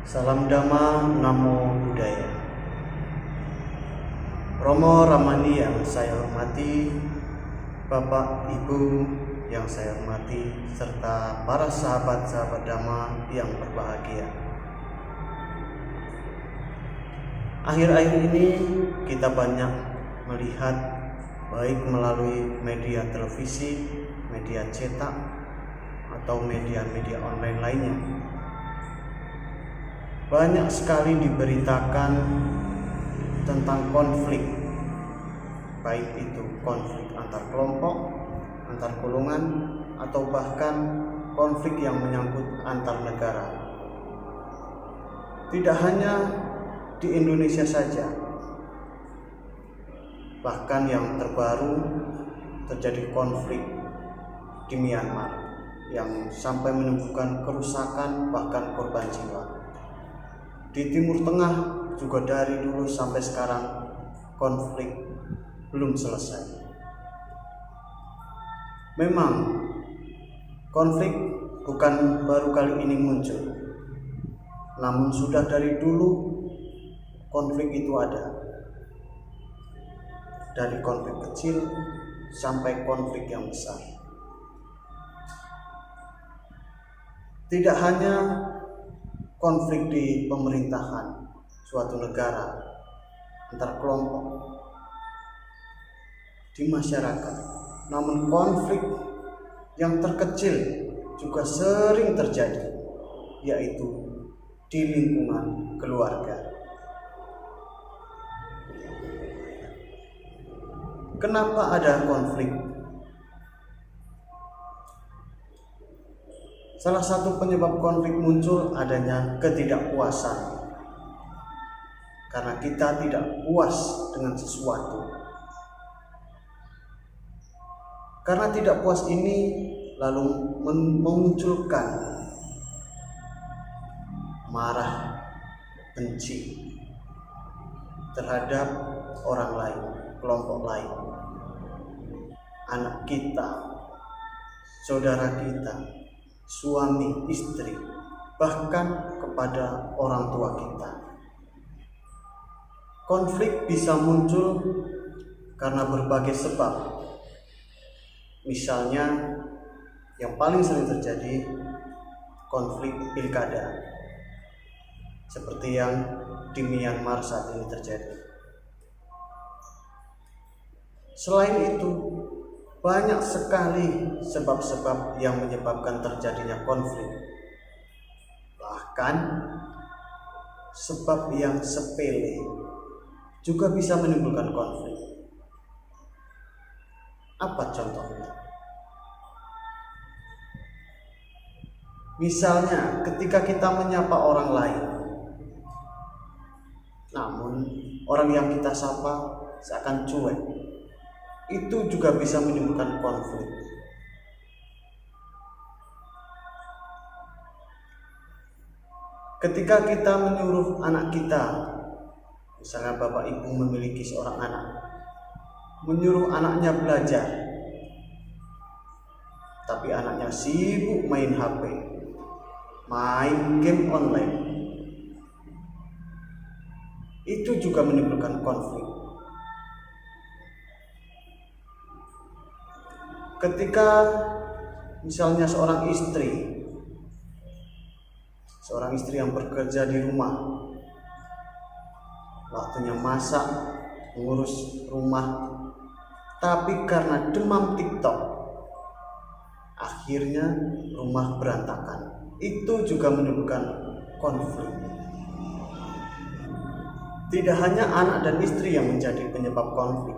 Salam Dhamma, Namo Buddhaya. Romo Ramani yang saya hormati, Bapak Ibu yang saya hormati, serta para sahabat-sahabat Dhamma yang berbahagia. Akhir-akhir ini kita banyak melihat, baik melalui media televisi, media cetak, atau media-media online lainnya, banyak sekali diberitakan tentang konflik, baik itu konflik antar kelompok, antar golongan, atau bahkan konflik yang menyangkut antar negara. Tidak hanya di Indonesia saja, bahkan yang terbaru terjadi konflik di Myanmar yang sampai menimbulkan kerusakan bahkan korban jiwa. Di Timur Tengah juga dari dulu sampai sekarang konflik belum selesai. Memang konflik bukan baru kali ini muncul, namun sudah dari dulu konflik itu ada. Dari konflik kecil sampai konflik yang besar. Tidak hanya konflik di pemerintahan suatu negara, antar kelompok, di masyarakat, namun konflik yang terkecil juga sering terjadi, yaitu di lingkungan keluarga. Kenapa ada konflik? Salah satu penyebab konflik muncul adanya ketidakpuasan. Karena kita tidak puas dengan sesuatu. Karena tidak puas ini lalu memunculkan marah, benci terhadap orang lain, kelompok lain, anak kita, saudara kita, suami, istri, bahkan kepada orang tua kita. Konflik bisa muncul karena berbagai sebab. Misalnya yang paling sering terjadi konflik pilkada, seperti yang di Myanmar saat ini terjadi. Selain itu, banyak sekali sebab-sebab yang menyebabkan terjadinya konflik. Bahkan sebab yang sepele juga bisa menimbulkan konflik. Apa contohnya? Misalnya ketika kita menyapa orang lain, namun orang yang kita sapa seakan cuek, itu juga bisa menimbulkan konflik. Ketika kita menyuruh anak kita, misalnya bapak ibu memiliki seorang anak, menyuruh anaknya belajar, tapi anaknya sibuk main HP, main game online, itu juga menimbulkan konflik. Ketika misalnya seorang istri yang bekerja di rumah, waktunya masak, mengurus rumah, tapi karena demam TikTok, akhirnya rumah berantakan. Itu juga menimbulkan konflik. Tidak hanya anak dan istri yang menjadi penyebab konflik,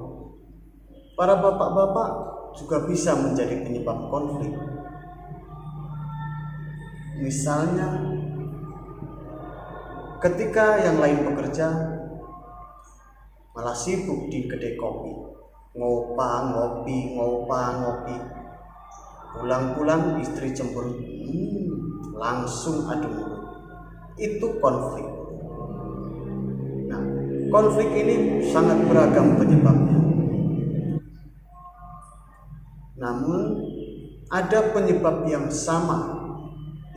para bapak-bapak juga bisa menjadi penyebab konflik. Misalnya ketika yang lain bekerja malah sibuk di kedai kopi, ngopi, pulang-pulang istri cemburu, langsung adu mulut. Itu konflik. Nah, konflik ini sangat beragam penyebabnya. Namun ada penyebab yang sama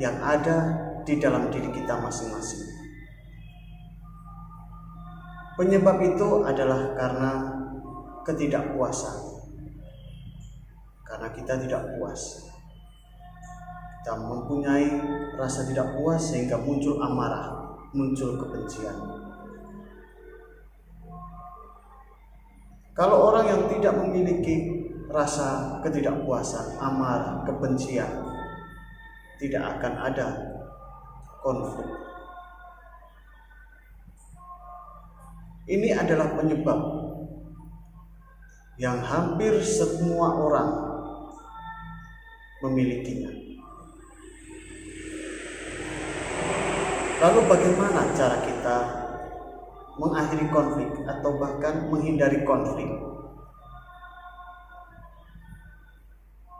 yang ada di dalam diri kita masing-masing. Penyebab itu adalah karena ketidakpuasan. Karena kita tidak puas. Kita mempunyai rasa tidak puas sehingga muncul amarah, muncul kebencian. Kalau orang yang tidak memiliki rasa ketidakpuasan, amarah, kebencian, tidak akan ada konflik. Ini adalah penyebab yang hampir semua orang memilikinya. Lalu bagaimana cara kita mengakhiri konflik atau bahkan menghindari konflik?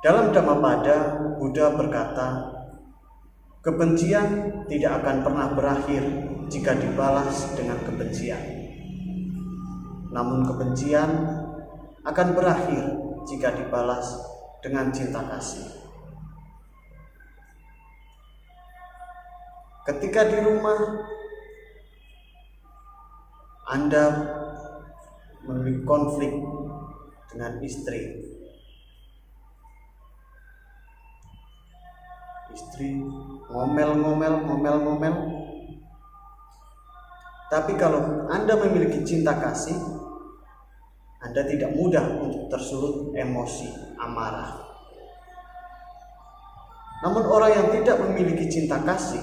Dalam Dhammapada, Buddha berkata, kebencian tidak akan pernah berakhir jika dibalas dengan kebencian. Namun kebencian akan berakhir jika dibalas dengan cinta kasih. Ketika di rumah Anda memiliki konflik dengan istri, ngomel-ngomel, tapi kalau Anda memiliki cinta kasih, Anda tidak mudah untuk tersulut emosi, amarah. Namun orang yang tidak memiliki cinta kasih,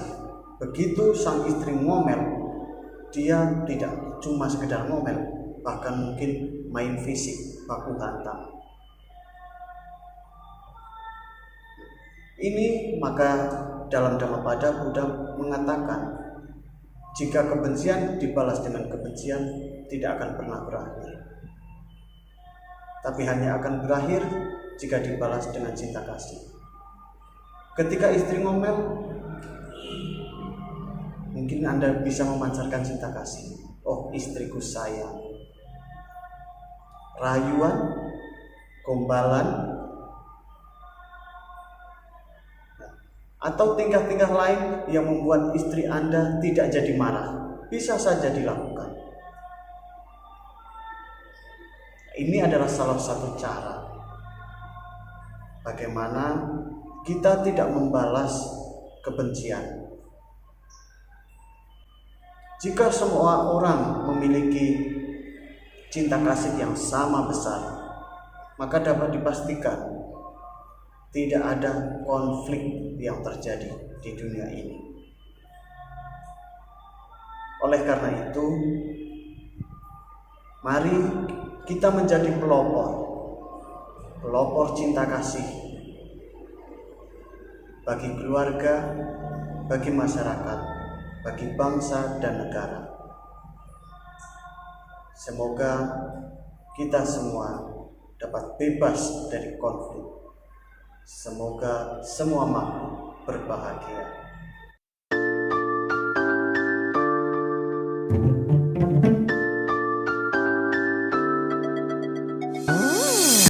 begitu sang istri ngomel, dia tidak cuma sekedar ngomel, bahkan mungkin main fisik, baku hantam. Ini maka dalam Dhammapada Buddha mengatakan, jika kebencian dibalas dengan kebencian tidak akan pernah berakhir, tapi hanya akan berakhir jika dibalas dengan cinta kasih. Ketika istri ngomel, mungkin Anda bisa memancarkan cinta kasih. Oh, istriku sayang. Rayuan, gombalan, atau tingkah-tingkah lain yang membuat istri Anda tidak jadi marah, bisa saja dilakukan. Ini adalah salah satu cara bagaimana kita tidak membalas kebencian. Jika semua orang memiliki cinta kasih yang sama besar, maka dapat dipastikan tidak ada konflik yang terjadi di dunia ini. Oleh karena itu, mari kita menjadi pelopor cinta kasih bagi keluarga, bagi masyarakat, bagi bangsa dan negara. Semoga kita semua dapat bebas dari konflik. Semoga semua makhluk berbahagia.